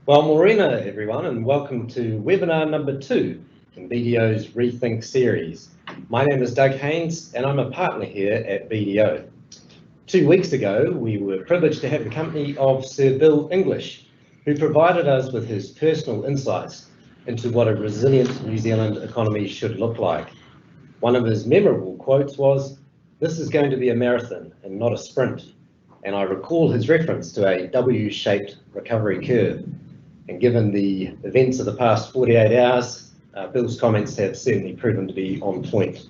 Well, Morena, everyone, and welcome to webinar number 2 in BDO's Rethink series. My name is Doug Haynes, and I'm a partner here at BDO. 2 weeks ago, we were privileged to have the company of Sir Bill English, who provided us with his personal insights into what a resilient New Zealand economy should look like. One of his memorable quotes was, "This is going to be a marathon and not a sprint." And I recall his reference to a W-shaped recovery curve. And given the events of the past 48 hours, Bill's comments have certainly proven to be on point.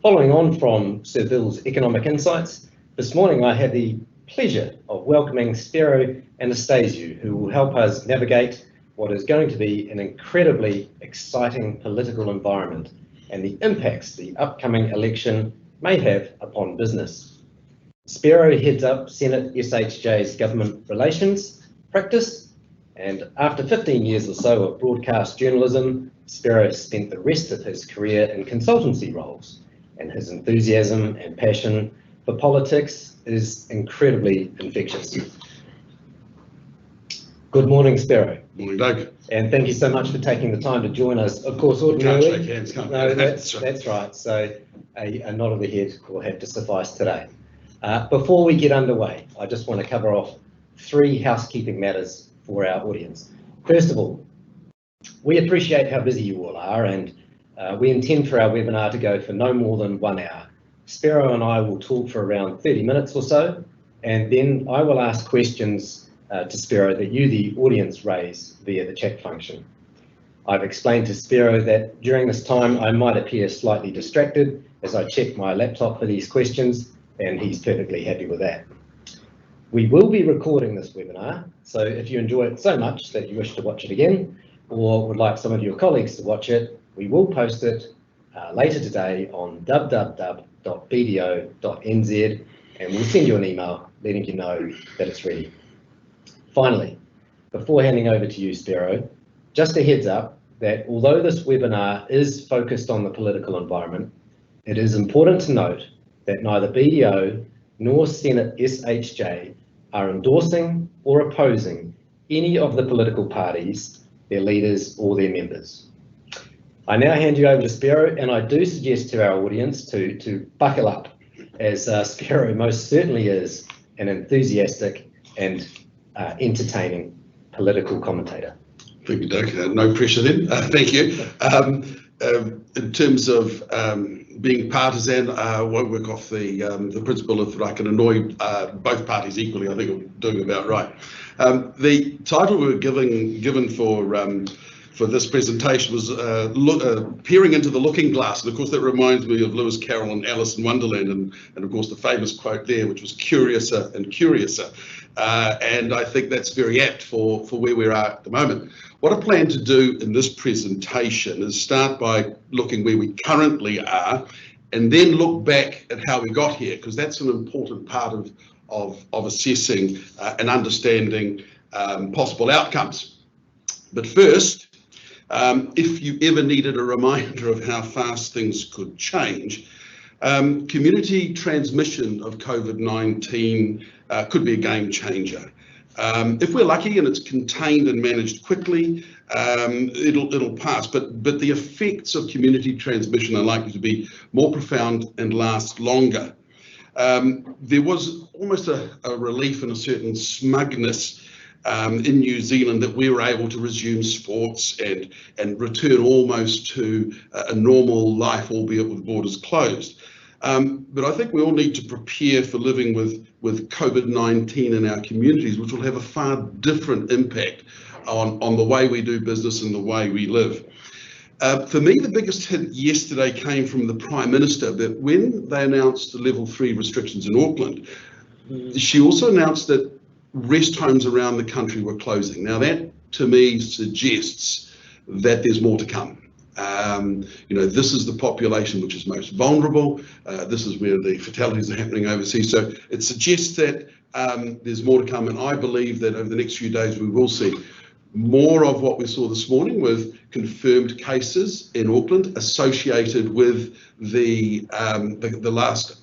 Following on from Sir Bill's economic insights, this morning I had the pleasure of welcoming Spiro Anastasiou, who will help us navigate what is going to be an incredibly exciting political environment and the impacts the upcoming election may have upon business. Spiro heads up Senate SHJ's government relations practice, and after 15 years or so of broadcast journalism, Spiro spent the rest of his career in consultancy roles, and his enthusiasm and passion for politics is incredibly infectious. Good morning, Spiro. Morning, Doug. And thank you so much for taking the time to join us. Of course, ordinarily. Can't shake hands, can't No, we? that's right. So a nod of the head will have to suffice today. Before we get underway, I just want to cover off 3 housekeeping matters for our audience. First of all, we appreciate how busy you all are, and we intend for our webinar to go for no more than 1 hour. Spiro and I will talk for around 30 minutes or so, and then I will ask questions to Spiro that you, the audience, raise via the chat function. I've explained to Spiro that during this time I might appear slightly distracted as I check my laptop for these questions, and he's perfectly happy with that. We will be recording this webinar, so if you enjoy it so much that you wish to watch it again, or would like some of your colleagues to watch it, we will post it later today on www.bdo.nz, and we'll send you an email letting you know that it's ready. Finally, before handing over to you, Spiro, just a heads up that although this webinar is focused on the political environment, it is important to note that neither BDO nor Senate SHJ are endorsing or opposing any of the political parties, their leaders or their members. I now hand you over to Spiro, and I do suggest to our audience to buckle up, as Spiro most certainly is an enthusiastic and entertaining political commentator. Thank you, Doug. No pressure then. Thank you. In terms of being partisan, I won't work off the principle of that I can annoy both parties equally. I think I'm doing about right. The title we were given for this presentation was Peering into the Looking Glass, and of course that reminds me of Lewis Carroll and Alice in Wonderland, and of course the famous quote there, which was "Curiouser and curiouser," and I think that's very apt for where we are at the moment. What I plan to do in this presentation is start by looking where we currently are, and then look back at how we got here, because that's an important part of assessing and understanding possible outcomes. But first, if you ever needed a reminder of how fast things could change, community transmission of COVID-19 could be a game changer. If we're lucky and it's contained and managed quickly, it'll pass. But the effects of community transmission are likely to be more profound and last longer. There was almost a relief and a certain smugness in New Zealand that we were able to resume sports and return almost to a normal life, albeit with borders closed. But I think we all need to prepare for living with COVID-19 in our communities, which will have a far different impact on the way we do business and the way we live. For me, the biggest hit yesterday came from the Prime Minister, that when they announced the level 3 restrictions in Auckland, she also announced that rest homes around the country were closing. Now that to me suggests that there's more to come. This is the population which is most vulnerable. This is where the fatalities are happening overseas. So it suggests that there's more to come, and I believe that over the next few days we will see more of what we saw this morning with confirmed cases in Auckland associated with the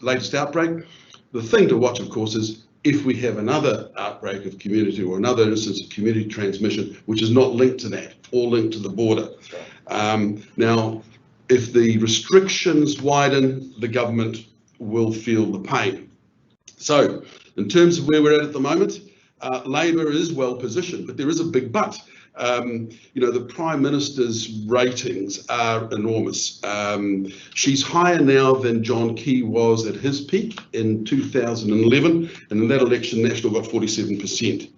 latest outbreak. The thing to watch, of course, is if we have another outbreak of community or another instance of community transmission, which is not linked to that, or linked to the border. Now, if the restrictions widen, the government will feel the pain. So, in terms of where we're at the moment, Labour is well positioned, but there is a big but. The Prime Minister's ratings are enormous. She's higher now than John Key was at his peak in 2011, and in that election, National got 47%.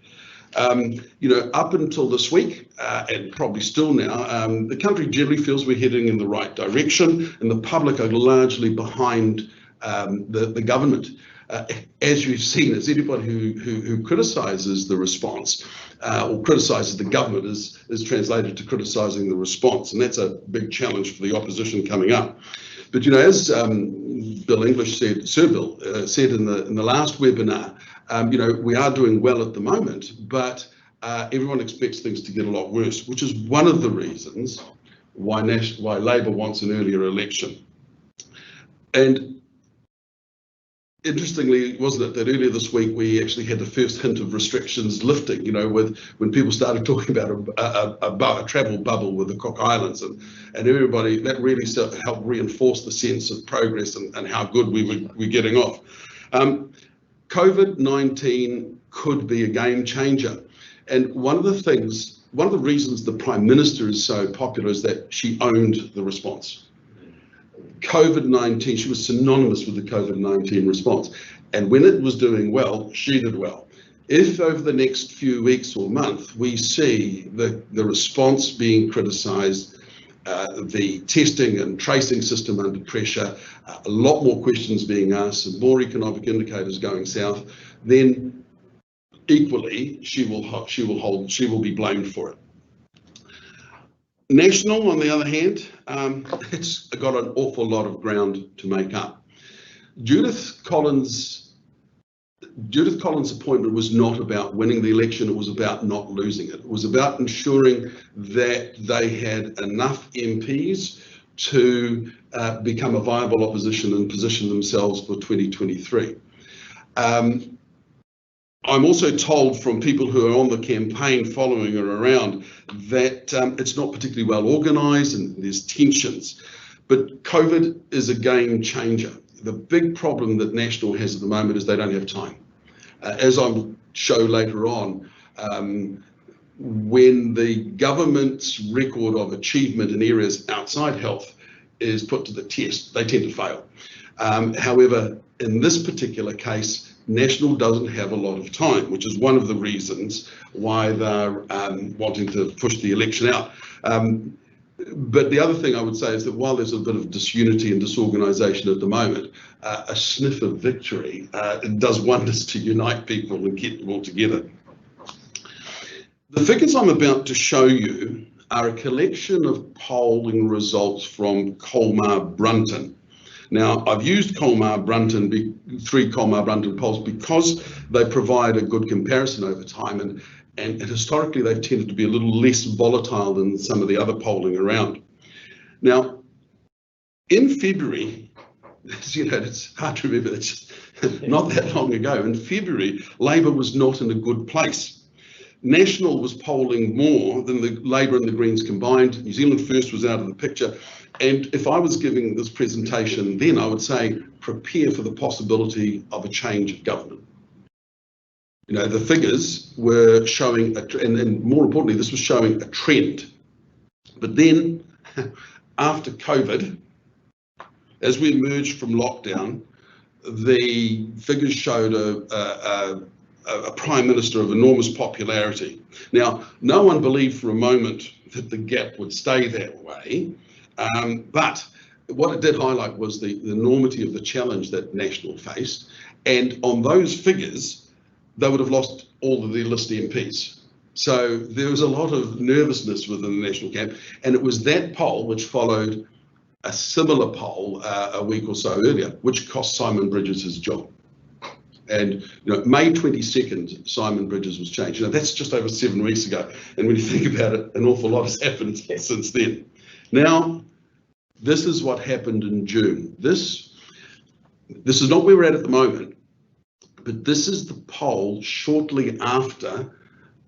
Up until this week, and probably still now, the country generally feels we're heading in the right direction, and the public are largely behind the government. As you've seen, as anybody who criticises the response or criticises the government is translated to criticising the response, and that's a big challenge for the opposition coming up. But as Bill English said, Sir Bill said in the last webinar, we are doing well at the moment, but everyone expects things to get a lot worse, which is one of the reasons why Labour wants an earlier election. And interestingly, wasn't it, that earlier this week we actually had the first hint of restrictions lifting, when people started talking about a travel bubble with the Cook Islands, and everybody, that really helped reinforce the sense of progress and how good we're getting off. COVID-19 could be a game changer. And one of the reasons the Prime Minister is so popular is that she owned the response. COVID-19, she was synonymous with the COVID-19 response. And when it was doing well, she did well. If over the next few weeks or month, we see the response being criticised, the testing and tracing system under pressure, a lot more questions being asked, and more economic indicators going south, then equally she will be blamed for it. National, on the other hand, it's got an awful lot of ground to make up. Judith Collins' appointment was not about winning the election, it was about not losing it. It was about ensuring that they had enough MPs to become a viable opposition and position themselves for 2023. I'm also told from people who are on the campaign following her around that it's not particularly well organised and there's tensions. But COVID is a game changer. The big problem that National has at the moment is they don't have time. As I'll show later on, when the government's record of achievement in areas outside health is put to the test, they tend to fail. However, in this particular case, National doesn't have a lot of time, which is one of the reasons why they're wanting to push the election out. But the other thing I would say is that while there's a bit of disunity and disorganisation at the moment, a sniff of victory does wonders to unite people and get them all together. The figures I'm about to show you are a collection of polling results from Colmar-Brunton. Now, I've used three Colmar-Brunton polls because they provide a good comparison over time, and historically they've tended to be a little less volatile than some of the other polling around. Now, in February, it's hard to remember, it's not that long ago, in February, Labour was not in a good place. National was polling more than the Labour and the Greens combined. New Zealand First was out of the picture. And if I was giving this presentation then, I would say, prepare for the possibility of a change of government. The figures were showing, and more importantly, this was showing a trend. But then, after COVID, as we emerged from lockdown, the figures showed a Prime Minister of enormous popularity. Now, no one believed for a moment that the gap would stay that way. But what it did highlight was the enormity of the challenge that National faced. And on those figures, they would have lost all of their list MPs. So there was a lot of nervousness within the National camp. And it was that poll which followed a similar poll a week or so earlier, which cost Simon Bridges his job. And May 22nd, Simon Bridges was changed. That's just over 7 weeks ago. And when you think about it, an awful lot has happened since then. Now, this is what happened in June. This is not where we're at the moment, But this is the poll shortly after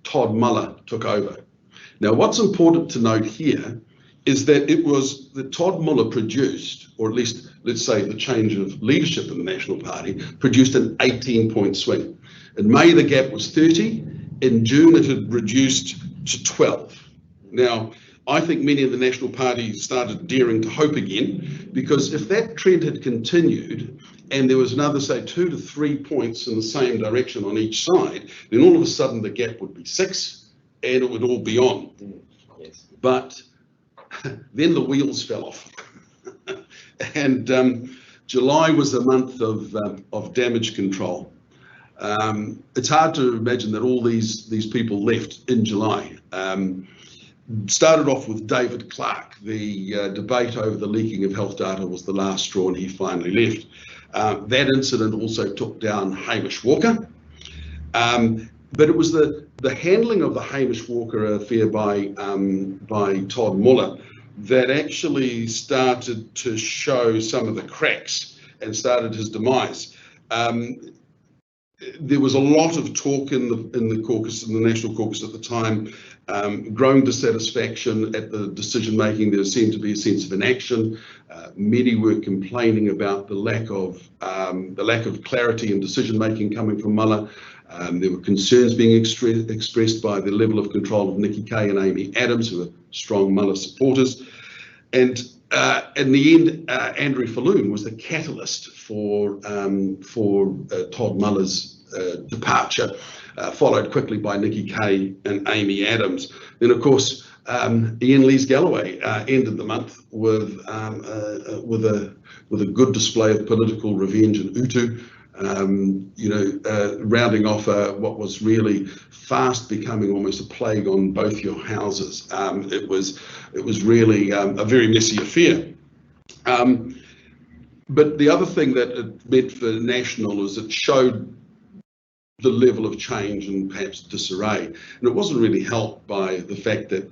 Todd Muller took over. Now, what's important to note here is that it was that Todd Muller produced, or at least let's say the change of leadership in the National Party, produced an 18-point swing. In May, the gap was 30. In June, it had reduced to 12. Now, I think many of the National Party started daring to hope again, because if that trend had continued and there was another, say, 2 to 3 points in the same direction on each side, then all of a sudden the gap would be 6 and it would all be on. Yes. But then the wheels fell off. And July was a month of damage control. It's hard to imagine that all these people left in July. Started off with David Clark. The debate over the leaking of health data was the last straw, and he finally left. That incident also took down Hamish Walker. But it was the handling of the Hamish Walker affair by Todd Muller that actually started to show some of the cracks and started his demise. There was a lot of talk in the caucus, in the National Caucus at the time, growing dissatisfaction at the decision making. There seemed to be a sense of inaction. Many were complaining about the lack of clarity in decision making coming from Muller. There were concerns being expressed by the level of control of Nikki Kaye and Amy Adams, who were strong Muller supporters. And in the end, Andrew Falloon was the catalyst for Todd Muller's departure, followed quickly by Nikki Kaye and Amy Adams. Then, of course, Ian Lees-Galloway ended the month with a good display of political revenge and utu. Rounding off what was really fast becoming almost a plague on both your houses. It was really a very messy affair. But the other thing that it meant for National is it showed the level of change and perhaps disarray. And it wasn't really helped by the fact that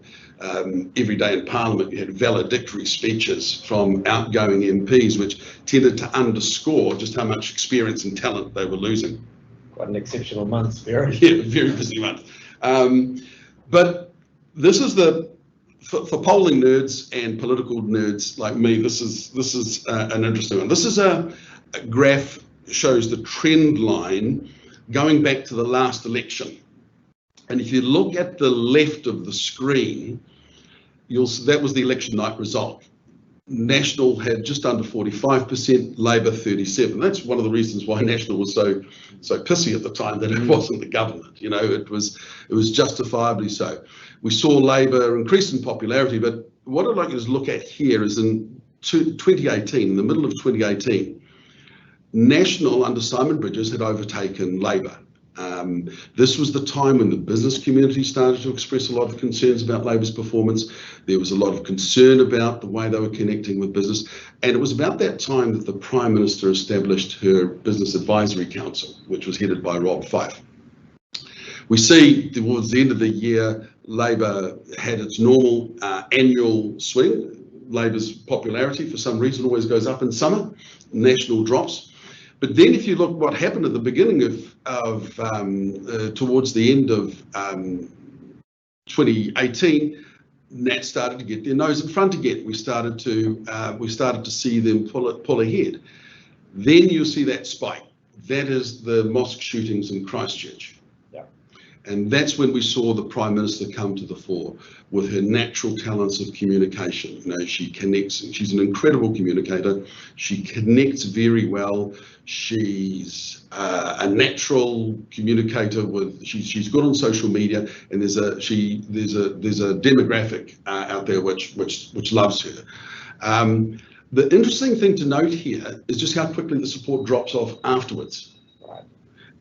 every day in Parliament you had valedictory speeches from outgoing MPs, which tended to underscore just how much experience and talent they were losing. Quite an exceptional month, very. Yeah, very busy month. But this is for polling nerds and political nerds like me, this is an interesting one. This is a graph shows the trend line going back to the last election. And if you look at the left of the screen, that was the election night result. National had just under 45%, Labor 37%. That's one of the reasons why National was so pissy at the time that it wasn't the government. It was justifiably so. We saw Labor increase in popularity, but what I'd like you to look at here is in 2018, in the middle of 2018, National under Simon Bridges had overtaken Labor. This was the time when the business community started to express a lot of concerns about Labor's performance. There was a lot of concern about the way they were connecting with business. And it was about that time that the Prime Minister established her Business Advisory Council, which was headed by Rob Fife. We see towards the end of the year, Labor had its normal annual swing. Labor's popularity, for some reason, always goes up in summer. National drops. But then if you look what happened at the beginning towards the end of 2018, Nat started to get their nose in front again. We started to see them pull ahead. Then you'll see that spike. That is the mosque shootings in Christchurch. And that's when we saw the Prime Minister come to the fore with her natural talents of communication. She connects, she's an incredible communicator. She connects very well. She's a natural communicator she's good on social media, and there's a demographic out there which loves her. The interesting thing to note here is just how quickly the support drops off afterwards. Right.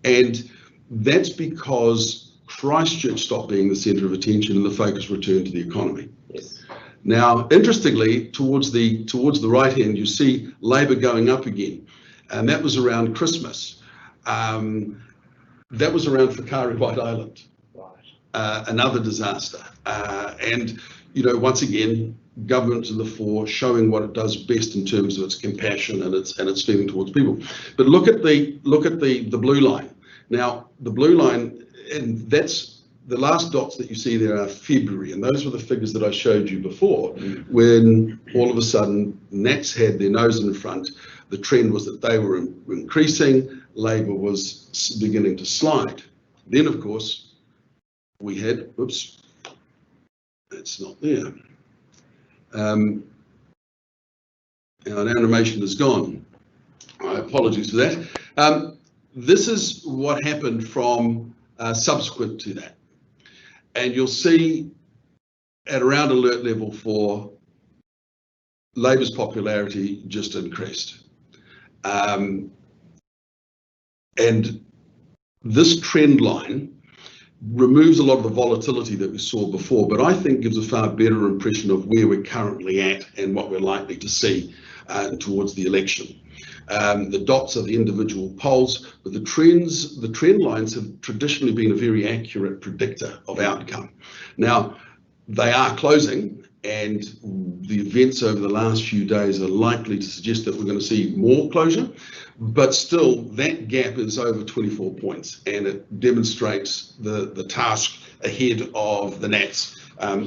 And that's because Christchurch stopped being the centre of attention and the focus returned to the economy. Yes. Now, interestingly, towards the right hand, you see Labor going up again, and that was around Christmas. That was around Whakaari White Island, right. Another disaster. And once again, government to the fore, showing what it does best in terms of its compassion and its feeling towards people. But look at the blue line. Now, the blue line, and that's the last dots that you see there are February, and those were the figures that I showed you before, when all of a sudden Nats had their nose in front. The trend was that they were increasing, Labour was beginning to slide. Then, of course, we had, oops, it's not there. Our animation is gone. Apologies for that. This is what happened from subsequent to that. And you'll see at around alert level 4, Labour's popularity just increased. And this trend line removes a lot of the volatility that we saw before, but I think gives a far better impression of where we're currently at and what we're likely to see towards the election. The dots are the individual polls, but the trend lines have traditionally been a very accurate predictor of outcome. Now, they are closing, and the events over the last few days are likely to suggest that we're going to see more closure, but still that gap is over 24 points, and it demonstrates the task ahead of the Nats.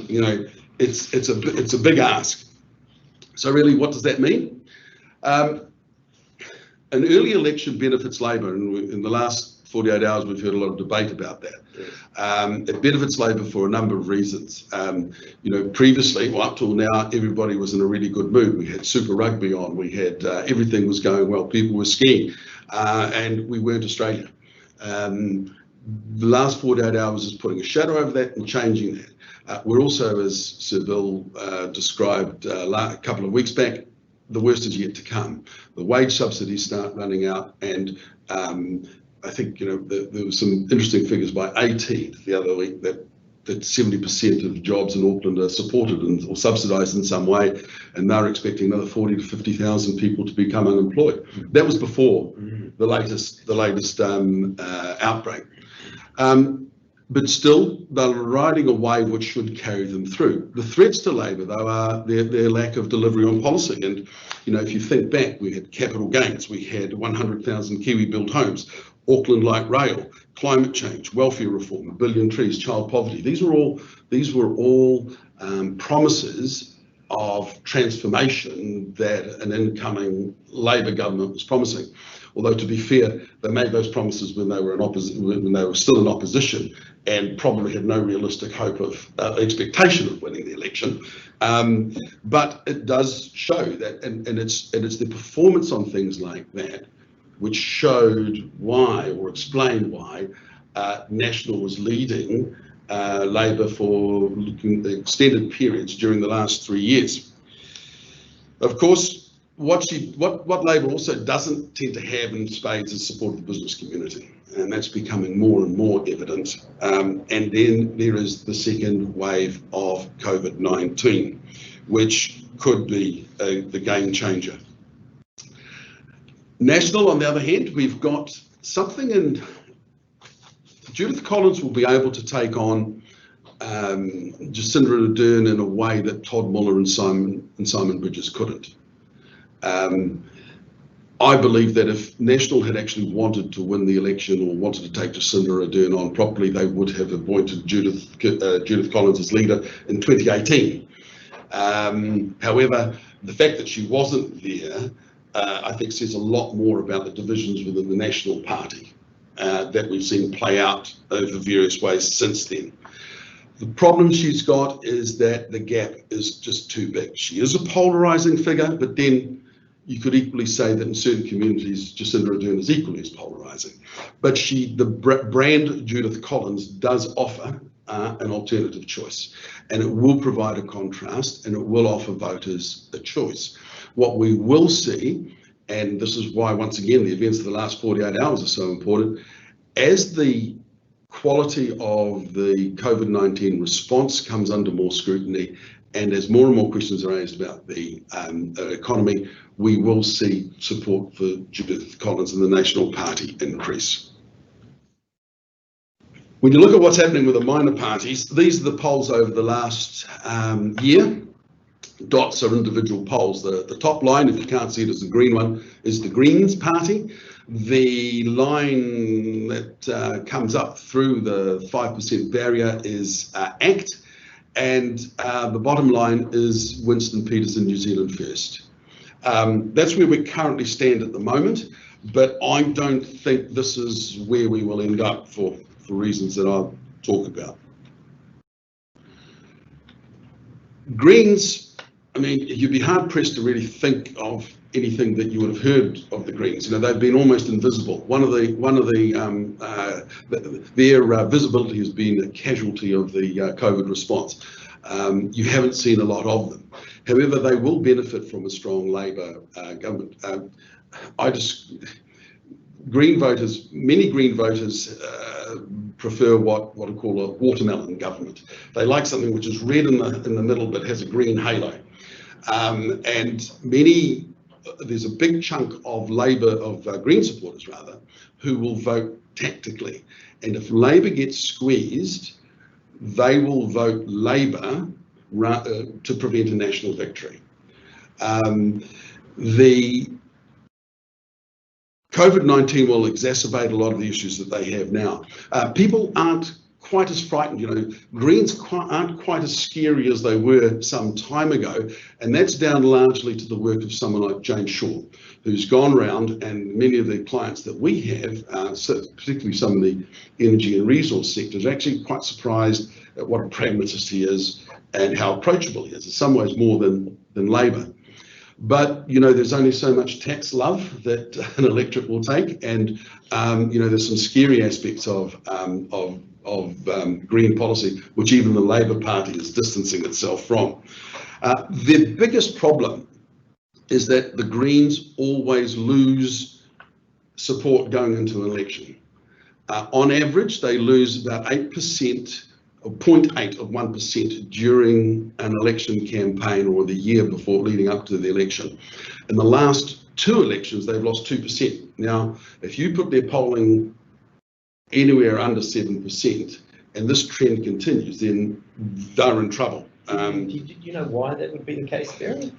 You know, it's a big ask. So really, what does that mean? An early election benefits Labour, and in the last 48 hours we've heard a lot of debate about that. It benefits Labour for a number of reasons. You know, previously, well, up till now, everybody was in a really good mood. We had Super Rugby on, we had everything was going well, people were skiing, and we weren't Australia. The last 48 hours is putting a shadow over that and changing that. We're also, as Sir Bill described a couple of weeks back, the worst is yet to come. The wage subsidies start running out, and I think, you know, there were some interesting figures by AT the other week that 70% of jobs in Auckland are supported or subsidised in some way, and they're expecting another 40 to 50,000 people to become unemployed. That was before the latest outbreak. But still, they're riding a wave which should carry them through. The threats to Labour, though, are their lack of delivery on policy. And, you know, if you think back, we had capital gains, we had 100,000 Kiwi-built homes, Auckland Light Rail, climate change, welfare reform, 1 billion trees, child poverty. These were all promises of transformation that an incoming Labour government was promising. Although, to be fair, they made those promises when they were still in opposition, and probably had no realistic hope of expectation of winning the election. But it does show that, and it's the performance on things like that which showed why, or explained why, National was leading Labour for extended periods during the last 3 years. Of course, what Labour also doesn't tend to have in spades is support of the business community, and that's becoming more and more evident. And then there is the second wave of COVID-19, which could be the game changer. National, on the other hand, we've got something in. Judith Collins will be able to take on Jacinda Ardern in a way that Todd Muller and Simon Bridges couldn't. I believe that if National had actually wanted to win the election or wanted to take Jacinda Ardern on properly, they would have appointed Judith Collins as leader in 2018. However, the fact that she wasn't there, I think, says a lot more about the divisions within the National Party that we've seen play out over various ways since then. The problem she's got is that the gap is just too big. She is a polarising figure, but then you could equally say that in certain communities, Jacinda Ardern is equally as polarising. But the brand Judith Collins does offer an alternative choice, and it will provide a contrast, and it will offer voters a choice. What we will see, and this is why, once again, the events of the last 48 hours are so important, as the quality of the COVID-19 response comes under more scrutiny, and as more and more questions are raised about the economy, we will see support for Judith Collins and the National Party increase. When you look at what's happening with the minor parties, these are the polls over the last year. Dots are individual polls. The top line, if you can't see it, is the green one, is the Greens Party. The line that comes up through the 5% barrier is ACT, and the bottom line is Winston Peters and New Zealand First. That's where we currently stand at the moment, but I don't think this is where we will end up for reasons that I'll talk about. Greens, I mean, you'd be hard pressed to really think of anything that you would have heard of the Greens. You know, they've been almost invisible. Their visibility has been a casualty of the COVID response. You haven't seen a lot of them. However, they will benefit from a strong Labour government. Many Green voters prefer what I call a watermelon government. They like something which is red in the middle but has a green halo. And there's a big chunk of Green supporters rather, who will vote tactically. And if Labour gets squeezed, they will vote Labour to prevent a national victory. The COVID-19 will exacerbate a lot of the issues that they have now. People aren't quite as frightened, you know, Greens aren't quite as scary as they were some time ago, and that's down largely to the work of someone like Jane Shaw, who's gone around, and many of the clients that we have, particularly some of the energy and resource sectors, are actually quite surprised at what a pragmatist he is and how approachable he is, in some ways more than Labour. But, you know, there's only so much tax love that an electorate will take, and, you know, there's some scary aspects of green policy, which even the Labour Party is distancing itself from. The biggest problem is that the Greens always lose support going into an election. On average, they lose about 8%, or 0.8 of 1% during an election campaign or the year before leading up to the election. In the last two elections, they've lost 2%. Now, if you put their polling anywhere under 7%, and this trend continues, then they're in trouble. Do you know why that would be the case, Barry?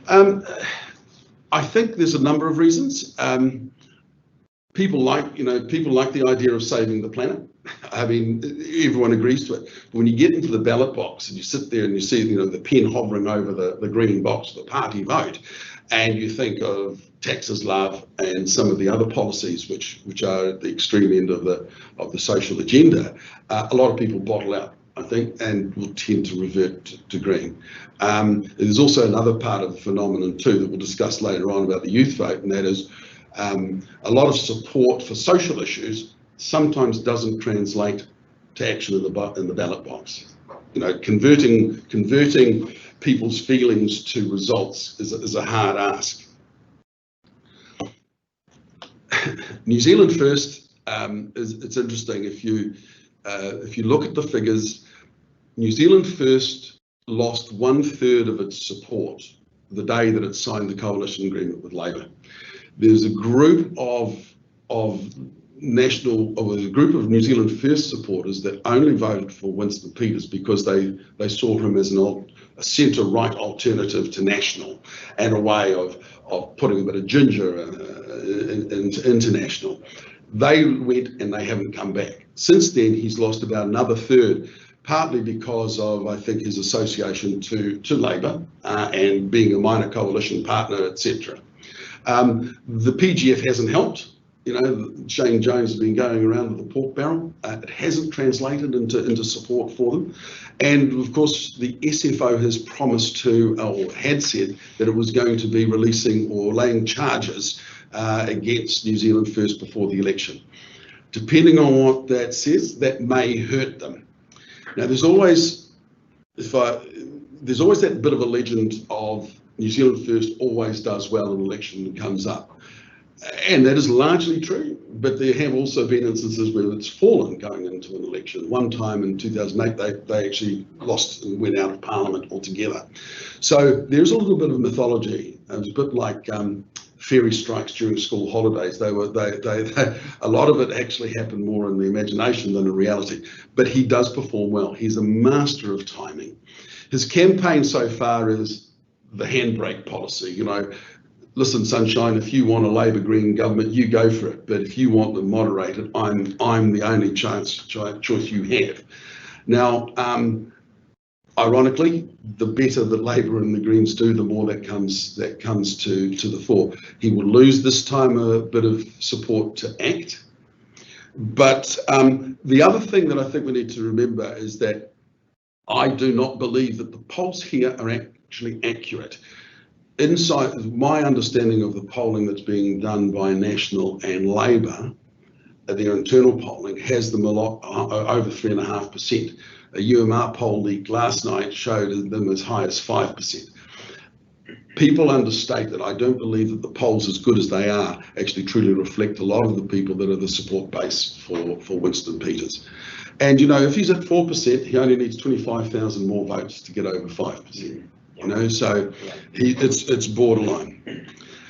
I think there's a number of reasons. People like the idea of saving the planet. I mean, everyone agrees to it. But when you get into the ballot box and you sit there and you see, you know, the pen hovering over the green box, the party vote, and you think of taxes love and some of the other policies which are at the extreme end of the social agenda, a lot of people bottle out, I think, and will tend to revert to green. There's also another part of the phenomenon too that we'll discuss later on about the youth vote, and that is a lot of support for social issues sometimes doesn't translate to action in the ballot box. You know, converting people's feelings to results is a hard ask. New Zealand First, it's interesting. If you look at the figures, New Zealand First lost 1/3 of its support the day that it signed the coalition agreement with Labour. There's a group of New Zealand First supporters that only voted for Winston Peters because they saw him as a centre-right alternative to National and a way of putting a bit of ginger into National. They went and they haven't come back. Since then, he's lost about another 1/3, partly because of, I think, his association to Labour and being a minor coalition partner, etc. The PGF hasn't helped. You know, Shane Jones has been going around with the pork barrel. It hasn't translated into support for them. And of course, the SFO has promised to, or had said, that it was going to be releasing or laying charges against New Zealand First before the election. Depending on what that says, that may hurt them. Now, there's always that bit of a legend of New Zealand First always does well in an election and comes up. And that is largely true, but there have also been instances where it's fallen going into an election. One time in 2008, they actually lost and went out of Parliament altogether. So there's a little bit of mythology. It was a bit like ferry strikes during school holidays. A lot of it actually happened more in the imagination than in reality. But he does perform well. He's a master of timing. His campaign so far is the handbrake policy. You know, listen, Sunshine, if you want a Labor Green government, you go for it. But if you want them moderated, I'm the only choice you have. Now, ironically, the better that Labor and the Greens do, the more that comes to the fore. He will lose this time a bit of support to ACT. But the other thing that I think we need to remember is that I do not believe that the polls here are actually accurate. Inside my understanding of the polling that's being done by National and Labor, their internal polling has them a lot over 3.5%. A UMR poll leaked last night showed them as high as 5%. People understate that. I don't believe that the polls, as good as they are, actually truly reflect a lot of the people that are the support base for Winston Peters. And, you know, if he's at 4%, he only needs 25,000 more votes to get over 5%. You know, so it's borderline.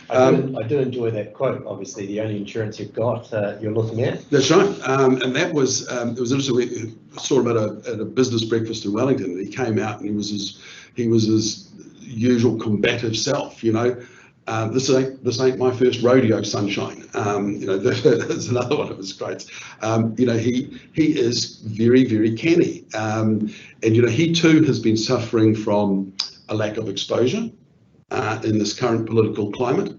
I do enjoy that quote. Obviously, the only insurance you've got, you're looking at. That's right, and that was it was interesting. We saw him at a business breakfast in Wellington, and he came out and he was his usual combative self. You know, this ain't my first rodeo, Sunshine. You know, there's another one of his quotes. You know, he is very, very canny, and you know, he too has been suffering from a lack of exposure in this current political climate,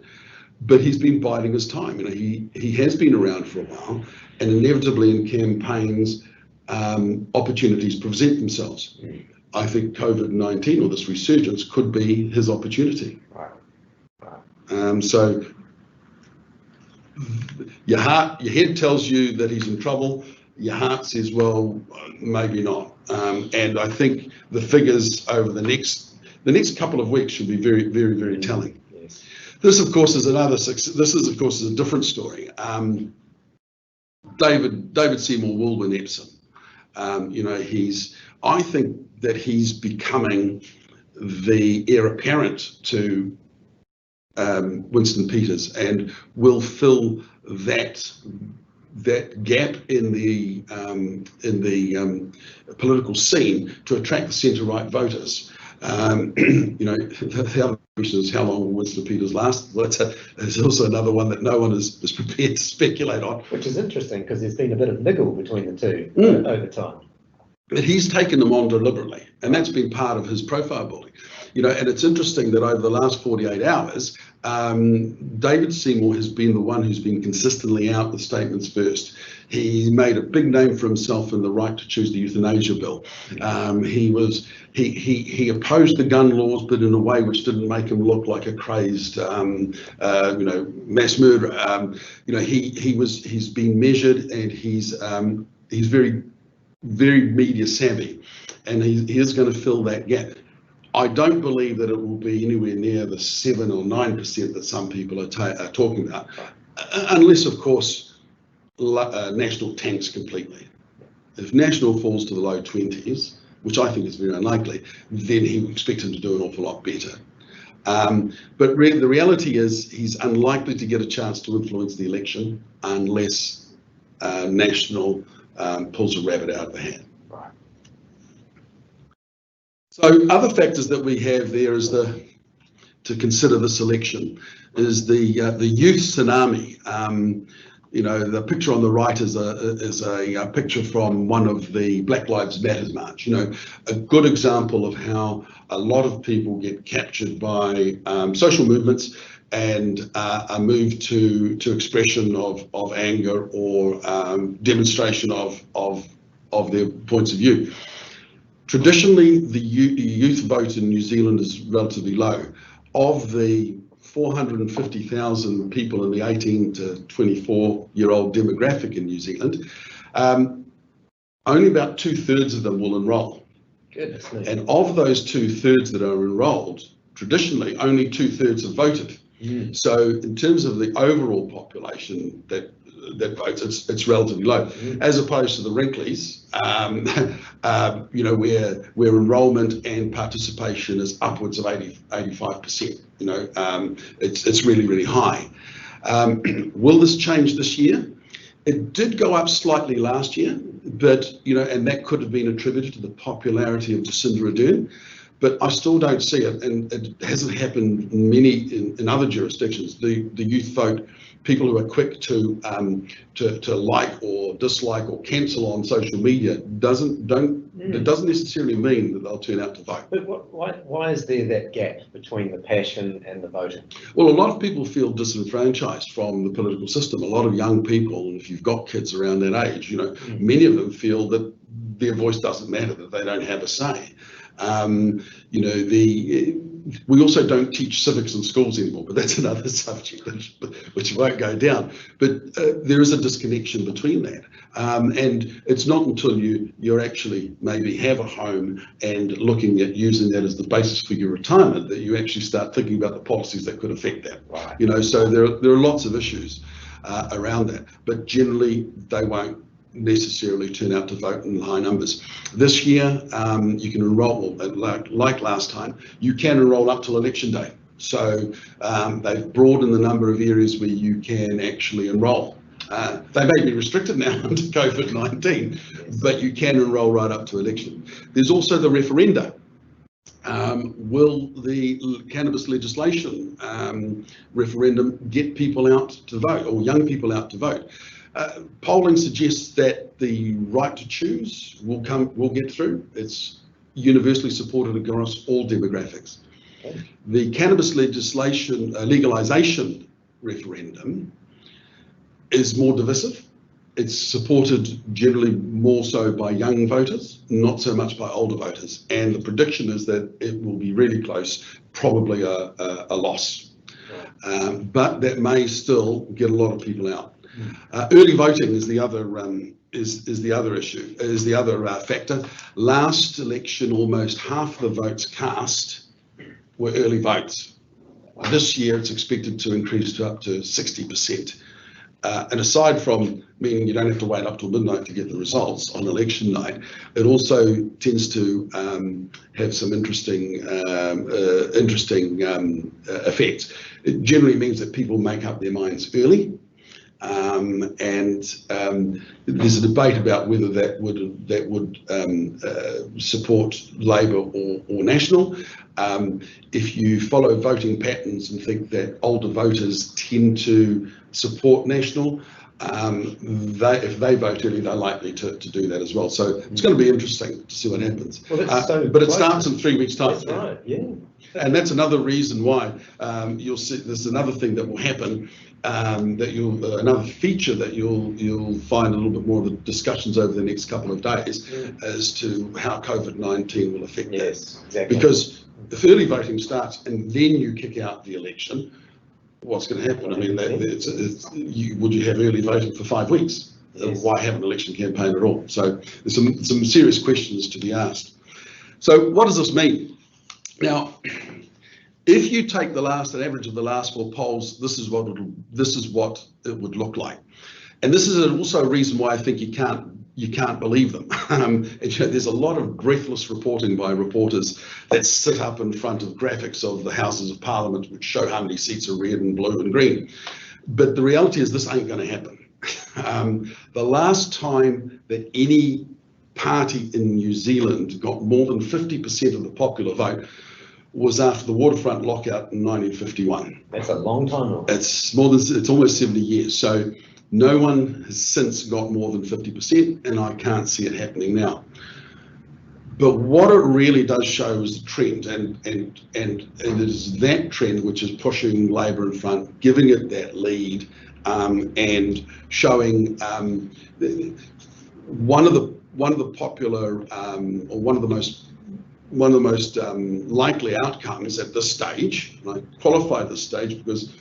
but he's been biding his time. You know, he has been around for a while, and inevitably in campaigns, opportunities present themselves. I think COVID-19 or this resurgence could be his opportunity. So your head tells you that he's in trouble. Your heart says, well, maybe not. And I think the figures over the next couple of weeks should be very, very, very telling. Yes. This, of course, is a different story. David Seymour will win Epsom. You know, I think that he's becoming the heir apparent to Winston Peters and will fill that gap in the political scene to attract the centre-right voters. You know, the other question is how long will Winston Peters last? Well, there's also another one that no one is prepared to speculate on. Which is interesting because there's been a bit of niggle between the two over time. But he's taken them on deliberately, and that's been part of his profile building. You know, and it's interesting that over the last 48 hours, David Seymour has been the one who's been consistently out with statements first. He made a big name for himself in the right to choose the euthanasia bill. He opposed the gun laws, but in a way which didn't make him look like a crazed, you know, mass murderer. You know, he's been measured, and he's very, very media savvy, and he is going to fill that gap. I don't believe that it will be anywhere near the 7 or 9% that some people are talking about, unless, of course, National tanks completely. If National falls to the low 20s, which I think is very unlikely, then he would expect him to do an awful lot better. But the reality is he's unlikely to get a chance to influence the election unless National pulls a rabbit out of the hat. Right. So other factors that we have there is to consider this election is the youth tsunami. You know, the picture on the right is a picture from one of the Black Lives Matter march. You know, a good example of how a lot of people get captured by social movements and are moved to expression of anger or demonstration of their points of view. Traditionally, the youth vote in New Zealand is relatively low. Of the 450,000 people in the 18 to 24-year-old demographic in New Zealand, only about 2/3 of them will enrol. Goodness me. And of those 2/3 that are enrolled, traditionally only 2/3 have voted. So in terms of the overall population that votes, it's relatively low, as opposed to the Wrinklies, you know, where enrolment and participation is upwards of 85%. You know, it's really, really high. Will this change this year? It did go up slightly last year, but, you know, and that could have been attributed to the popularity of Jacinda Ardern. but I still don't see it, and it hasn't happened in other jurisdictions. The youth vote, people who are quick to like or dislike or cancel on social media, it doesn't necessarily mean that they'll turn out to vote. But why is there that gap between the passion and the voting? Well, a lot of people feel disenfranchised from the political system. A lot of young people, and if you've got kids around that age, many of them feel that their voice doesn't matter, that they don't have a say. We also don't teach civics in schools anymore, but that's another subject which won't go down. But there is a disconnection between that. And it's not until you're actually maybe have a home and looking at using that as the basis for your retirement that you actually start thinking about the policies that could affect that. Right. So there are lots of issues around that, but generally they won't necessarily turn out to vote in high numbers. This year, you can enrol, like last time, you can enrol up till election day. So they've broadened the number of areas where you can actually enrol. They may be restricted now under COVID-19, but you can enrol right up to election. There's also the referenda. Will the cannabis legislation referendum get people out to vote, or young people out to vote? Polling suggests that the right to choose will get through. It's universally supported across all demographics. Okay. The cannabis legislation legalization referendum is more divisive. It's supported generally more so by young voters, not so much by older voters. And the prediction is that it will be really close, probably a loss. But that may still get a lot of people out. Early voting is the other issue, is the other factor. Last election, almost half the votes cast were early votes. This year, it's expected to increase to up to 60%. And aside from meaning you don't have to wait up till midnight to get the results on election night, it also tends to have some interesting effects. It generally means that people make up their minds early. There's a debate about whether that would support Labor or National. If you follow voting patterns and think that older voters tend to support National, if they vote early, they're likely to do that as well. So it's going to be interesting to see what happens. Well, but it starts in 3 weeks' time. That's right, yeah. And that's another reason why you'll see. There's another thing that will happen. Another feature that you'll find a little bit more of the discussions over the next couple of days as to how COVID-19 will affect that. Exactly. Because if early voting starts and then you kick out the election, what's going to happen? I mean, would you have early voting for 5 weeks? Yes. Why have an election campaign at all? So there's some serious questions to be asked. So what does this mean? Now, if you take an average of the last 4 polls, this is what it would look like, and this is also a reason why I think you can't believe them. There's a lot of breathless reporting by reporters that sit up in front of graphics of the Houses of Parliament which show how many seats are red and blue and green, but the reality is this ain't going to happen. The last time that any party in New Zealand got more than 50% of the popular vote was after the waterfront lockout in 1951. That's a long time. It's almost 70 years. So no one has since got more than 50%, and I can't see it happening now. But what it really does show is the trend, and it is that trend which is pushing Labor in front, giving it that lead, and showing one of the popular or one of the most likely outcomes at this stage, and I qualify this stage because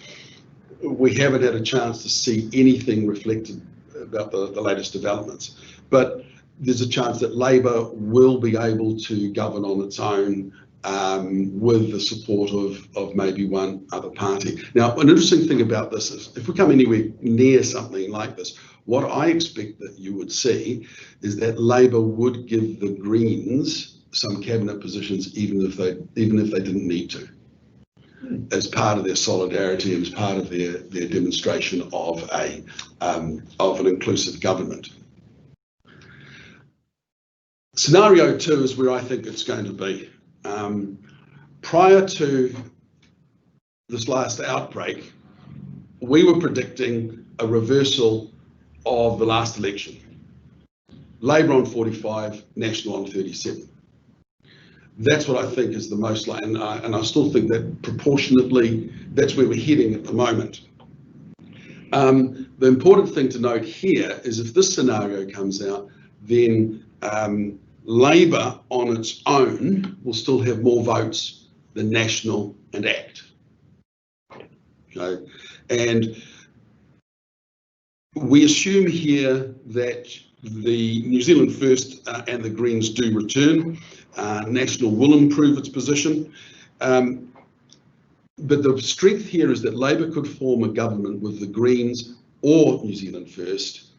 we haven't had a chance to see anything reflected about the latest developments, but there's a chance that Labor will be able to govern on its own with the support of maybe one other party. Now, an interesting thing about this is if we come anywhere near something like this, what I expect that you would see is that Labor would give the Greens some cabinet positions even if they didn't need to, as part of their solidarity and as part of their demonstration of an inclusive government. Scenario 2 is where I think it's going to be. Prior to this last outbreak, we were predicting a reversal of the last election. Labor on 45, National on 37. That's what I think is the most likely, and I still think that proportionately, that's where we're heading at the moment. The important thing to note here is if this scenario comes out, then Labor on its own will still have more votes than National and ACT. Okay, and we assume here that the New Zealand First and the Greens do return. National will improve its position. But the strength here is that Labor could form a government with the Greens or New Zealand First,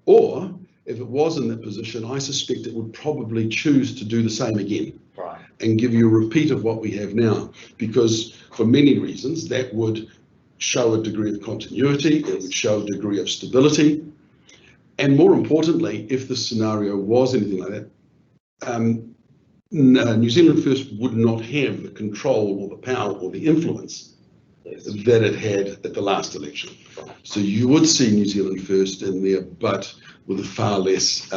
or if it was in that position, I suspect it would probably choose to do the same again. Right. And give you a repeat of what we have now, because for many reasons that would show a degree of continuity, it would show a degree of stability, and more importantly, if the scenario was anything like that, New Zealand First would not have the control or the power or the influence that it had at the last election. So you would see New Zealand First in there, but with a far less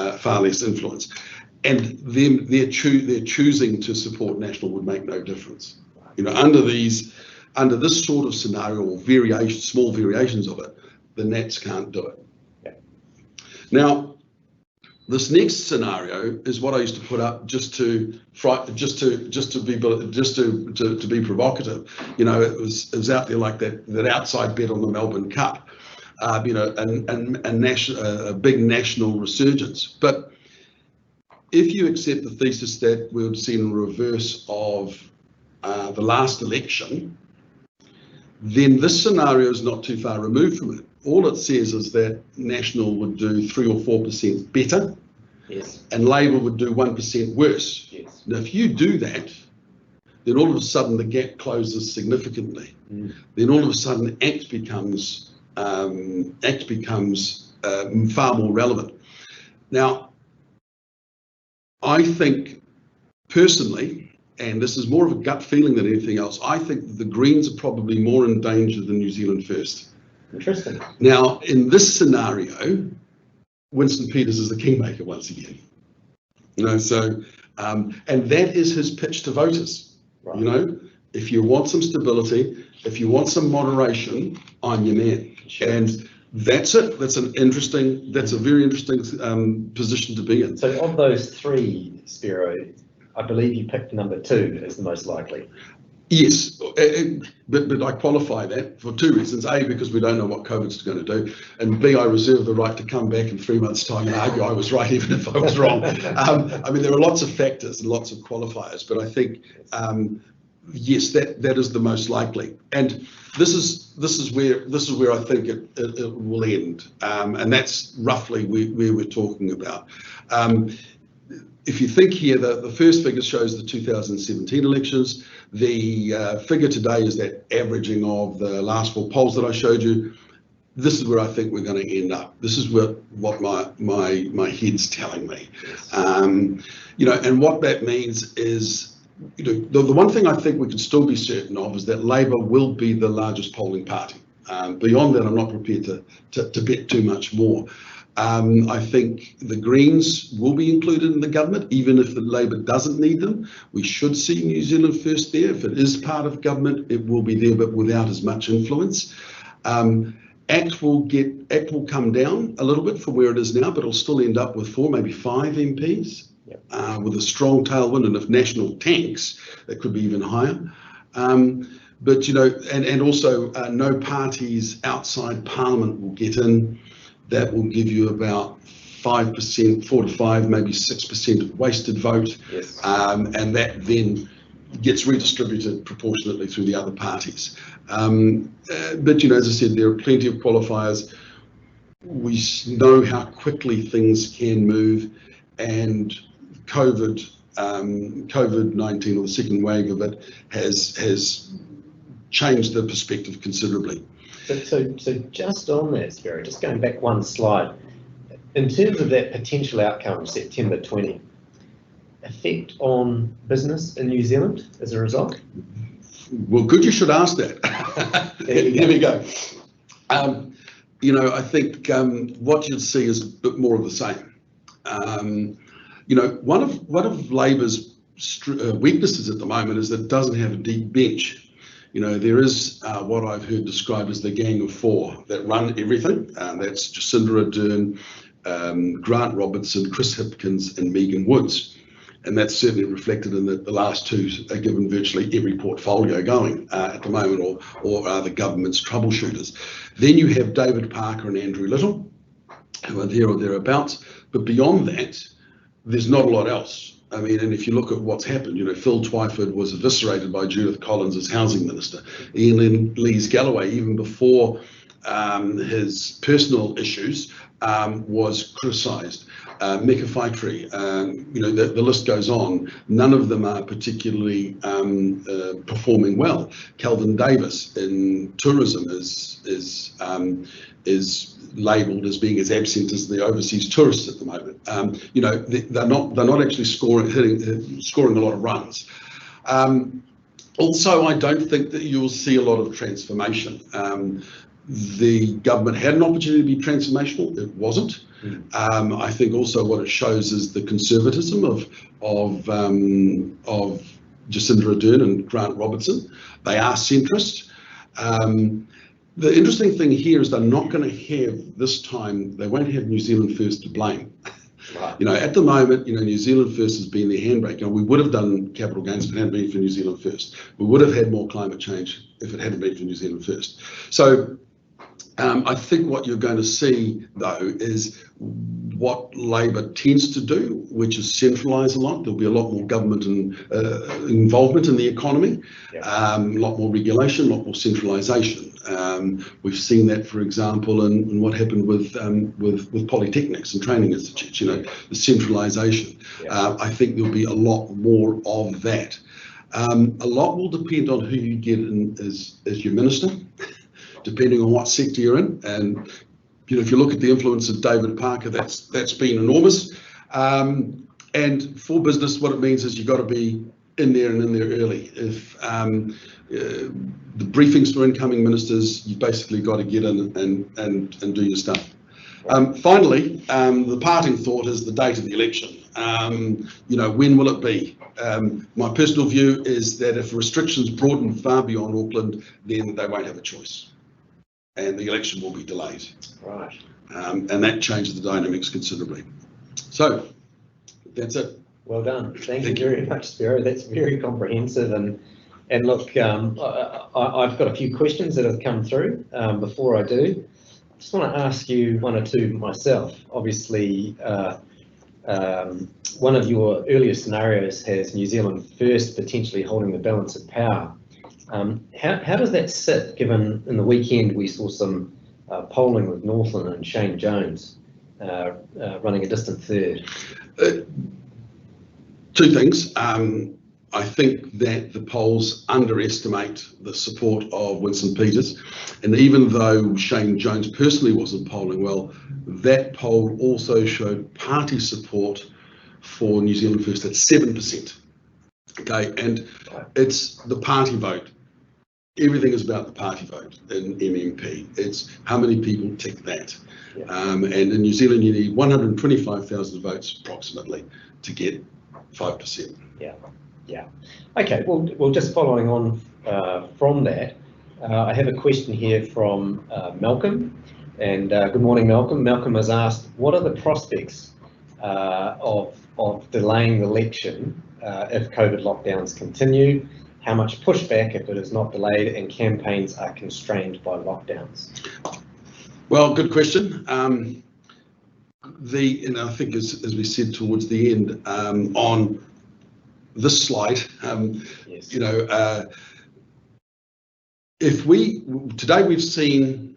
influence. And them their choosing to support National would make no difference. You know, under this sort of scenario or small variations of it, the Nats can't do it. Yeah. Now, this next scenario is what I used to put up just to be provocative. You know, it was out there like that outside bet on the Melbourne Cup. You know, a big national resurgence. But if you accept the thesis that we would see a reverse of the last election, then this scenario is not too far removed from it. All it says is that National would do 3 or 4% better, yes, and Labor would do 1% worse. Yes. Now, if you do that, then all of a sudden the gap closes significantly. Then all of a sudden ACT becomes far more relevant. Now, I think personally, and this is more of a gut feeling than anything else, I think that the Greens are probably more in danger than New Zealand First. Interesting. Now, in this scenario, Winston Peters is the kingmaker once again. You know, so, and that is his pitch to voters. Right. You know, if you want some stability, if you want some moderation, I'm your man. Sure. And that's it. That's a very interesting position to be in. So of those three, Spiro, I believe you picked number 2 as the most likely. Yes, but I qualify that for 2 reasons. A, because we don't know what COVID's going to do, and B, I reserve the right to come back in 3 months' time and argue I was right even if I was wrong. I mean, there are lots of factors and lots of qualifiers, but I think yes, that is the most likely. And this is where I think it will end, and that's roughly where we're talking about. If you think here, the first figure shows the 2017 elections. The figure today is that averaging of the last 4 polls that I showed you. This is where I think we're going to end up. This is what my head's telling me. You know, and what that means is, you know, the one thing I think we can still be certain of is that Labor will be the largest polling party. Beyond that, I'm not prepared to bet too much more. I think the Greens will be included in the government, even if the Labor doesn't need them. We should see New Zealand First there. If it is part of government, it will be there, but without as much influence. ACT will come down a little bit from where it is now, but it'll still end up with 4, maybe 5 MPs, with a strong tailwind. And if National tanks, that could be even higher. But you know, and also no parties outside Parliament will get in. That will give you about 5%, 4 to 5, maybe 6% of wasted vote, yes. And that then gets redistributed proportionately through the other parties. But you know, as I said, there are plenty of qualifiers. We know how quickly things can move, and COVID-19 or the second wave of it has changed the perspective considerably. So just on that, Spiro, just going back one slide, in terms of that potential outcome of September 20, effect on business in New Zealand as a result? Well, good, you should ask that. Here we go. I think what you'll see is a bit more of the same. One of Labour's weaknesses at the moment is that it doesn't have a deep bench. There is what I've heard described as the Gang of Four that run everything. That's Jacinda Ardern, Grant Robertson, Chris Hipkins, and Megan Woods. And that's certainly reflected in the last two are given virtually every portfolio going at the moment, or are the government's troubleshooters. Then you have David Parker and Andrew Little, who are there or thereabouts. But beyond that, there's not a lot else. I mean, and if you look at what's happened, Phil Twyford was eviscerated by Judith Collins as housing minister. Ian Lees-Galloway, even before his personal issues, was criticised. Mecca Faitri, the list goes on. None of them are particularly performing well. Kelvin Davis in tourism is labelled as being as absent as the overseas tourists at the moment. They're not actually scoring a lot of runs. Also, I don't think that you'll see a lot of transformation. The government had an opportunity to be transformational. It wasn't. I think also what it shows is the conservatism of Jacinda Ardern and Grant Robertson. They are centrist. The interesting thing here is they're not going to have this time. They won't have New Zealand First to blame. Right. At the moment, New Zealand First has been their handbrake. We would have done capital gains if it hadn't been for New Zealand First. We would have had more climate change if it hadn't been for New Zealand First. So I think what you're going to see, though, is what Labor tends to do, which is centralise a lot. There'll be a lot more government and involvement in the economy, a lot more regulation, a lot more centralisation. We've seen that, for example, in what happened with polytechnics and training institutes. The centralisation. I think there'll be a lot more of that. A lot will depend on who you get in as your minister, depending on what sector you're in. And if you look at the influence of David Parker, that's been enormous. And for business, what it means is you've got to be in there early. If the briefings for incoming ministers, you basically got to get in and do your stuff. Finally, the parting thought is the date of the election. When will it be? My personal view is that if restrictions broaden far beyond Auckland, then they won't have a choice, and the election will be delayed. Right. And that changes the dynamics considerably. So that's it. Well done. Thank you very much, Spiro. That's very comprehensive. And look, I've got a few questions that have come through. Before I do, I just want to ask you one or two myself. Obviously, one of your earlier scenarios has New Zealand First potentially holding the balance of power. How does that sit, given in the weekend we saw some polling with Northland and Shane Jones running a distant third? Two things. I think that the polls underestimate the support of Winston Peters, and even though Shane Jones personally wasn't polling well, that poll also showed party support for New Zealand First at 7%. Okay, and it's the party vote. Everything is about the party vote in MMP. It's how many people tick that. Yeah. And in New Zealand, you need 125,000 votes approximately to get 5%. Yeah. Yeah. Okay. Well, just following on from that, I have a question here from Malcolm. And good morning, Malcolm. Malcolm has asked, what are the prospects of delaying the election if COVID lockdowns continue? How much pushback if it is not delayed and campaigns are constrained by lockdowns? Well, good question. I think as we said towards the end on this slide, yes. Today we've seen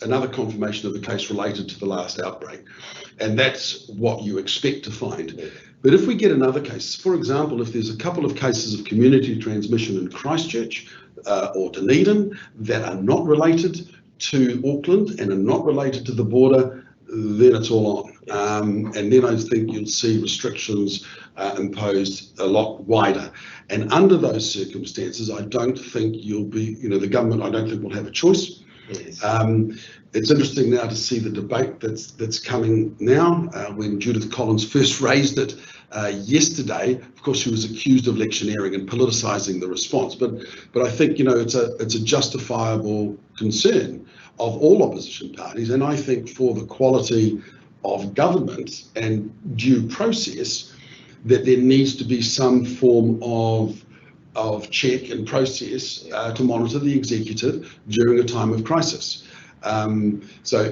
another confirmation of a case related to the last outbreak, and that's what you expect to find. Yeah. But if we get another case, for example, if there's a couple of cases of community transmission in Christchurch or Dunedin that are not related to Auckland and are not related to the border, then it's all on. And then I think you'll see restrictions imposed a lot wider. And under those circumstances, I don't think the government, I don't think will have a choice. Yes. It's interesting now to see the debate that's coming now. When Judith Collins first raised it yesterday, of course, she was accused of electioneering and politicising the response. But I think it's a justifiable concern of all opposition parties, and I think for the quality of government and due process, that there needs to be some form of check and process to monitor the executive during a time of crisis. So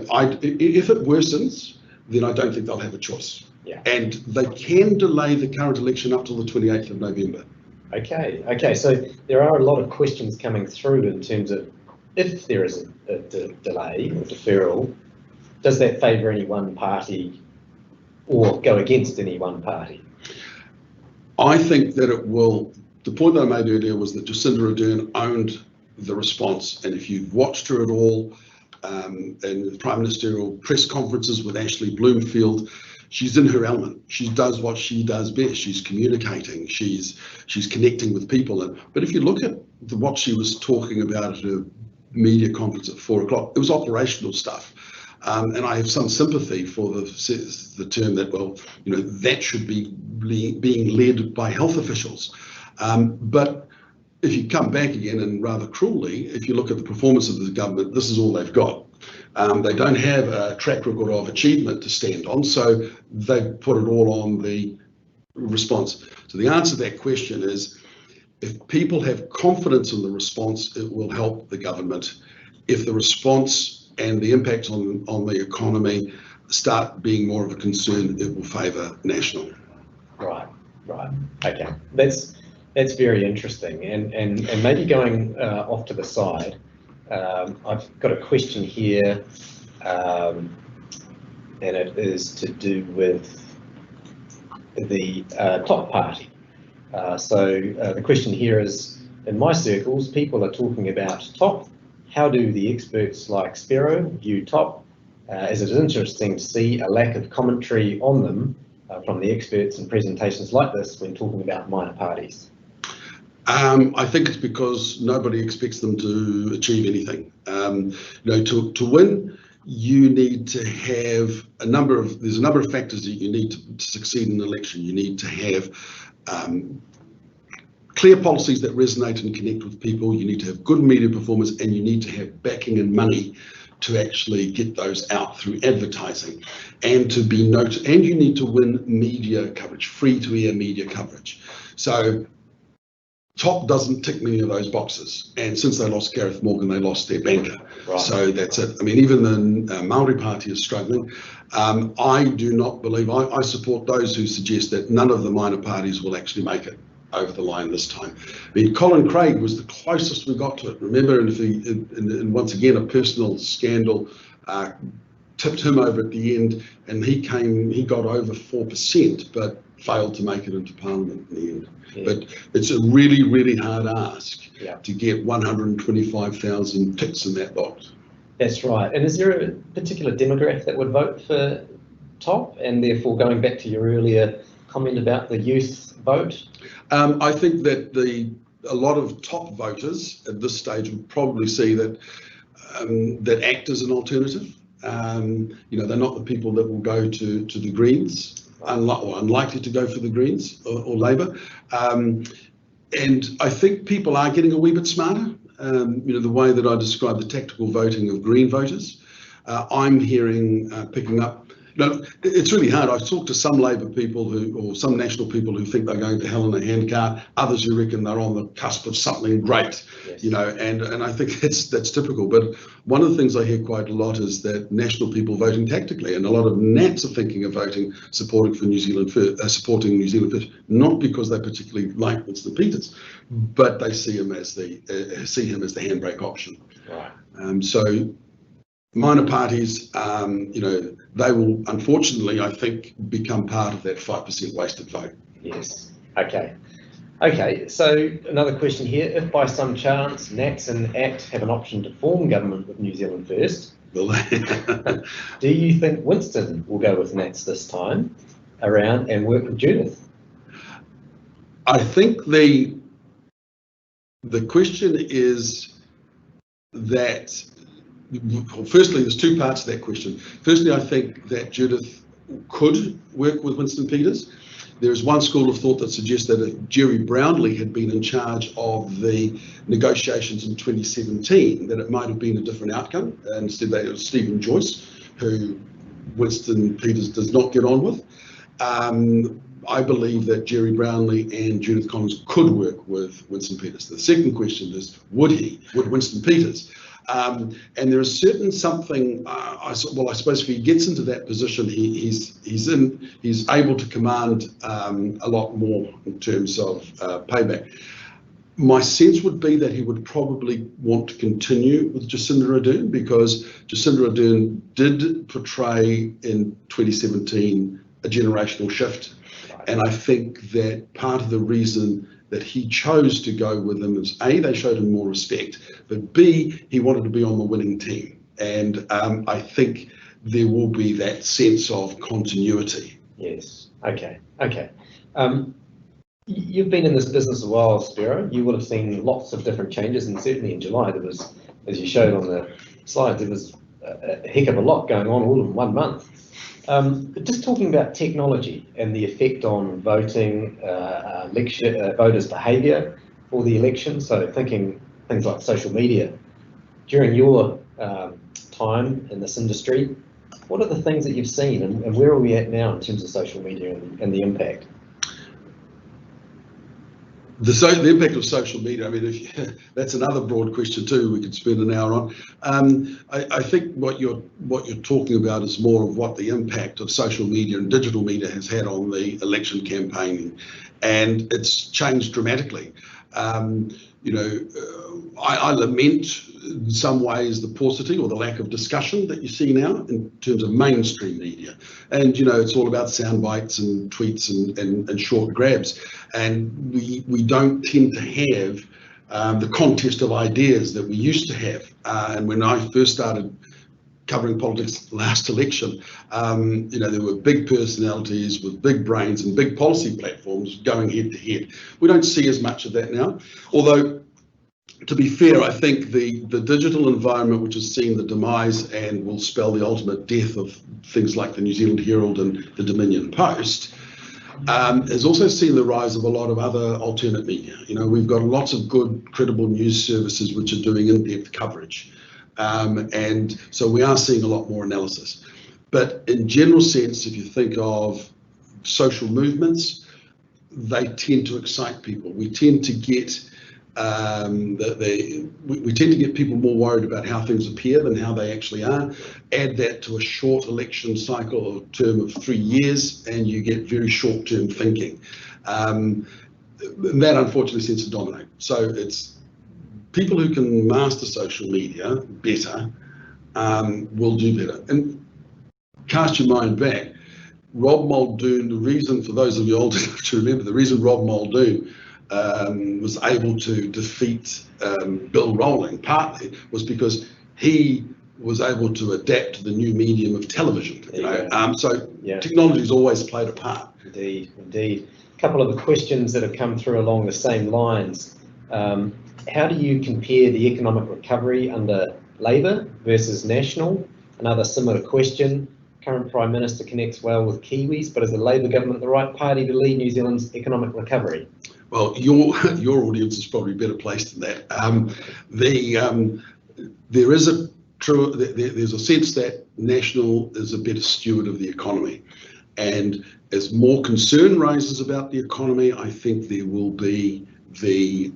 if it worsens, then I don't think they'll have a choice. Yeah. And they can delay the current election up till the 28th of November. Okay, so there are a lot of questions coming through in terms of if there is a delay or deferral, does that favour any one party or go against any one party? I think that it will. The point that I made earlier was that Jacinda Ardern owned the response, and if you've watched her at all, and the Prime Ministerial press conferences with Ashley Bloomfield, she's in her element. She does what she does best. She's communicating. She's connecting with people. But if you look at what she was talking about at her media conference at 4 o'clock, it was operational stuff. And I have some sympathy for the term that, that should be being led by health officials. But if you come back again, and rather cruelly, if you look at the performance of the government, this is all they've got. They don't have a track record of achievement to stand on, so they've put it all on the response. So the answer to that question is, if people have confidence in the response, it will help the government. If the response and the impact on the economy start being more of a concern, it will favour National. Right. Okay, that's very interesting. And maybe going off to the side, I've got a question here, and it is to do with the top party. So the question here is, in my circles, people are talking about top. How do the experts like Sparrow view top? As it is interesting to see a lack of commentary on them from the experts in presentations like this when talking about minor parties. I think it's because nobody expects them to achieve anything. To win, you need to have there's a number of factors that you need to succeed in an election. You need to have clear policies that resonate and connect with people. You need to have good media performance, and you need to have backing and money to actually get those out through advertising and to be noticed. And you need to win media coverage, free-to-air media coverage. So top doesn't tick many of those boxes. And since they lost Gareth Morgan, they lost their banker. Right. So that's it. I mean, even the Māori Party is struggling. I do not believe, I support those who suggest that none of the minor parties will actually make it over the line this time. I mean, Colin Craig was the closest we got to it. Remember, and once again, a personal scandal tipped him over at the end, and he got over 4%, but failed to make it into Parliament in the end. Yeah. But it's a really, really hard ask to get 125,000 ticks in that box. That's right. And is there a particular demographic that would vote for top? And therefore, going back to your earlier comment about the youth vote? I think that a lot of top voters at this stage would probably see that ACT is an alternative. They're not the people that will go to the Greens, or unlikely to go for the Greens or Labour. And I think people are getting a wee bit smarter. The way that I describe the tactical voting of Green voters, I'm hearing picking up. It's really hard. I've talked to some Labour people or some National people who think they're going to hell in a handcart. Others who reckon they're on the cusp of something great. Yes. And I think that's typical. But one of the things I hear quite a lot is that National people voting tactically, and a lot of Nats are thinking of supporting New Zealand First, not because they particularly like Winston Peters, but they see him as the handbrake option. Right. So minor parties, they will, unfortunately, I think, become part of that 5% wasted vote. Yes. Okay. So another question here: if by some chance Nats and ACT have an option to form government with New Zealand First, will they? Do you think Winston will go with Nats this time around and work with Judith? I think the question is that, well, firstly, there's two parts to that question. Firstly, I think that Judith could work with Winston Peters. There is one school of thought that suggests that if Jerry Brownlee had been in charge of the negotiations in 2017, that it might have been a different outcome. And instead, it was Stephen Joyce, who Winston Peters does not get on with. I believe that Jerry Brownlee and Judith Collins could work with Winston Peters. The second question is, would Winston Peters? And there is certain something. I suppose if he gets into that position, he's able to command a lot more in terms of payback. My sense would be that he would probably want to continue with Jacinda Ardern, because Jacinda Ardern did portray in 2017 a generational shift. And I think that part of the reason that he chose to go with them is A, they showed him more respect, but B, he wanted to be on the winning team. And I think there will be that sense of continuity. Yes. Okay. You've been in this business a while, Spiro. You would have seen lots of different changes, and certainly in July there was, as you showed on the slides, there was a heck of a lot going on all in 1 month. But just talking about technology and the effect on voting, voters' behaviour for the election, so thinking things like social media. During your time in this industry, what are the things that you've seen, and where are we at now in terms of social media and the impact? The impact of social media, I mean, that's another broad question too, we could spend an hour on. I think what you're talking about is more of what the impact of social media and digital media has had on the election campaigning, and it's changed dramatically. I lament in some ways the paucity or the lack of discussion that you see now in terms of mainstream media. And, it's all about sound bites and tweets and short grabs. And we don't tend to have the contest of ideas that we used to have. And when I first started covering politics last election, there were big personalities with big brains and big policy platforms going head to head. We don't see as much of that now, although, to be fair, I think the digital environment, which has seen the demise and will spell the ultimate death of things like the New Zealand Herald and the Dominion Post, has also seen the rise of a lot of other alternate media. We've got lots of good, credible news services which are doing in-depth coverage. And so we are seeing a lot more analysis. But in general sense, if you think of social movements, they tend to excite people. We tend to get we tend to get people more worried about how things appear than how they actually are. Add that to a short election cycle or term of 3 years, and you get very short-term thinking. And that unfortunately tends to dominate. So it's people who can master social media better will do better. And cast your mind back, Rob Muldoon, the reason, for those of you old enough to remember, the reason Rob Muldoon was able to defeat Bill Rowling partly was because he was able to adapt to the new medium of television. Technology's always played a part. Indeed. A couple of the questions that have come through along the same lines. How do you compare the economic recovery under Labour versus National? Another similar question. Current Prime Minister connects well with Kiwis, but is the Labour government the right party to lead New Zealand's economic recovery? Well, your audience is probably better placed than that. There's a sense that National is a better steward of the economy, and as more concern rises about the economy, I think there will be the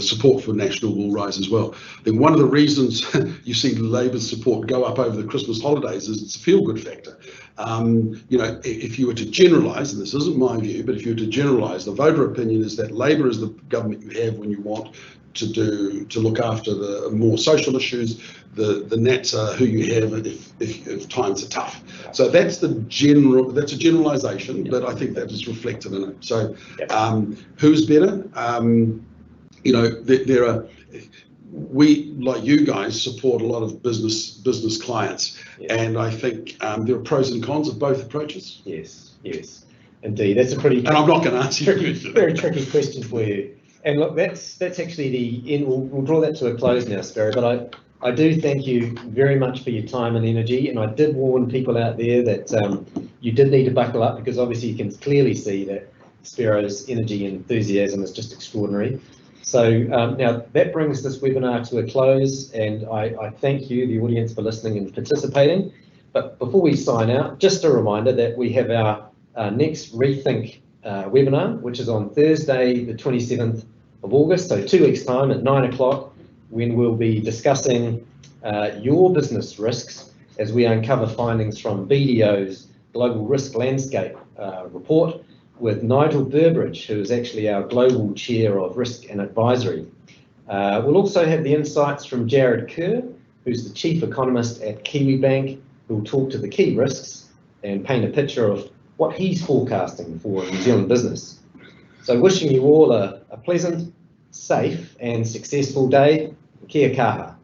support for National will rise as well. I think one of the reasons you see Labour's support go up over the Christmas holidays is it's a feel-good factor. If you were to generalise, and this isn't my view, but if you were to generalise, the voter opinion is that Labour is the government you have when you want to look after the more social issues. The Nats are who you have if times are tough. So that's a generalisation, but I think that is reflected in it. So who's better? We, like you guys, support a lot of business clients, and I think there are pros and cons of both approaches. Yes. Indeed, that's a pretty. And I'm not going to answer your tricky, question. very tricky question for you. And look, that's actually the end. We'll draw that to a close now, Sparrow. But I do thank you very much for your time and energy. And I did warn people out there that you did need to buckle up, because obviously you can clearly see that Sparrow's energy and enthusiasm is just extraordinary. So now that brings this webinar to a close, and I thank you, the audience, for listening and participating. But before we sign out, just a reminder that we have our next Rethink webinar, which is on Thursday, the 27th of August, so 2 weeks' time at 9 o'clock, when we'll be discussing your business risks as we uncover findings from BDO's Global Risk Landscape report with Nigel Burbridge, who is actually our Global Chair of Risk and Advisory. We'll also have the insights from Jared Kerr, who's the Chief Economist at Kiwibank, who will talk to the key risks and paint a picture of what he's forecasting for New Zealand business. So wishing you all a pleasant, safe and successful day. Kia kaha.